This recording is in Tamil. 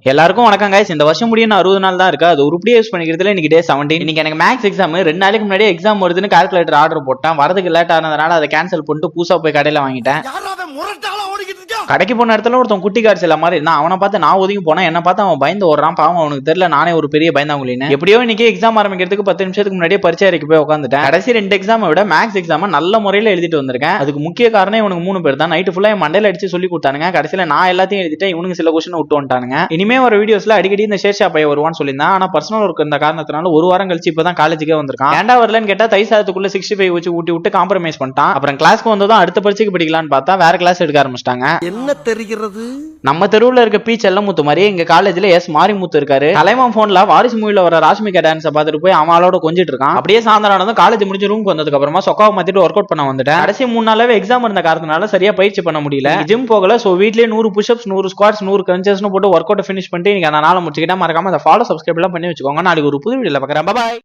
எல்லாருக்கும் வணக்கம் guys. இந்த வருஷம் முடியும் 60 நாள் தான் இருக்கு. அது உருப்படியா யூஸ் பண்ணிக்கிறதுல இன்னைக்கு டே 17. இன்னைக்கு எனக்கு மேக்ஸ் எக்ஸாம் 2 நாளைக்கு முன்னாடி எக்ஸாம் வருதுன்னு கால்குலேட்டர் ஆர்டர் போட்டேன். வரதுக்கு லேட் ஆனதுனால அதை கேன்சல் பண்ணிட்டு புதுசா போய் கடையில வாங்கிட்டேன். கடைக்கு போன இடத்துல ஒருத்தன் குட்டி கார்டு சில மாதிரி நான் அவனை பார்த்து நான் ஒதுங்கி போனேன். என்ன பார்த்து அவன் பயந்து ஓடுறான். பாவம் அவனுக்கு தெரியல நானே ஒரு பெரிய பயந்தாங்குளின்னு. எப்படியோ இன்னைக்கு எக்ஸாம் ஆரம்பிக்கிறதுக்கு 10 நிமிஷத்துக்கு முன்னாடியே பரிச்சை அறைக்கு போய் உட்காந்துட்டேன். கடைசி 2 எக்ஸாமை விட மேக்ஸ் எக்ஸாம் நல்ல முறையில் எழுதிட்டு வந்திருக்கேன். அதுக்கு முக்கிய காரணம் இவனுக்கு 3 பேர் தான். நைட்டு ஃபுல்லா மண்டையில அடிச்சு சொல்லி கொடுத்தானுங்க. கடைசியில நான் எல்லாத்தையும் எழுதிட்டேன். இவனுக்கு சில கொஸ்டின் விட்டு வந்துட்டானுங்க. இனிமே ஒரு வீடியோஸ்ல அடிக்கடி இந்த ஷேர்ஷா பையன் வருவான்னு சொல்லியிருந்தான். ஆனா பர்சனல் ஒர்க் இருந்த காரணத்தினால ஒரு வாரம் கழிச்சு இப்பதான் காலேஜுக்கே வந்திருக்கான். ஏன்டா வரலன்னு கேட்டா தை சாதத்துக்குள்ள 65 வச்சு ஊட்டி விட்டு காம்ப்ரமைஸ் பண்ணிட்டான். அப்புறம் கிளாஸ்க்கு வந்ததும் அடுத்த பரீட்சைக்கு படிக்கலான்னு பார்த்தா வேற கிளாஸ் எடுக்க ஆரம்பிச்சிட்டாங்க. என்ன தெரிகிறது? நம்ம தெருவுல இருக்க பி செல்லமுத்து மாதிரி எங்க காலேஜ்ல எஸ் மாரிமுத்து இருக்காரு. கலைமான் போன்ல வாரிசு மூவில வர ராஷ்மிகா டான்ஸை பார்த்துட்டு போய் அவளோட கொஞ்சிட்டு இருக்கான். அப்படியே சாயந்தரம் காலேஜ் முடிஞ்சு ரூமுக்கு வந்ததுக்கு அப்புறமா சொக்காவை மாத்திட்டு ஒர்க் அவுட் பண்ண வந்துட்டேன். கடைசி 3 நாளாவே எக்ஸாம் இருந்த காரணத்தினால சரியா பயிற்சி பண்ண முடியல. ஜிம் போகல. சோ வீட்லயே 100 புஷ்அப்ஸ் 100 ஸ்குவாட்ஸ் 100 கிரன்ச்சஸ் போட்டு ஒர்க் அவுட் ஃபினிஷ் பண்ணிட்டு இன்னைக்கு அந்த நாளை முடிச்சுக்கிட்டா மறக்காம அதை ஃபாலோ சப்ஸ்கிரைப் எல்லாம் பண்ணி வச்சுக்கோங்க. நாளைக்கு ஒரு புது வீடியோல பார்க்கறேன். பாய்.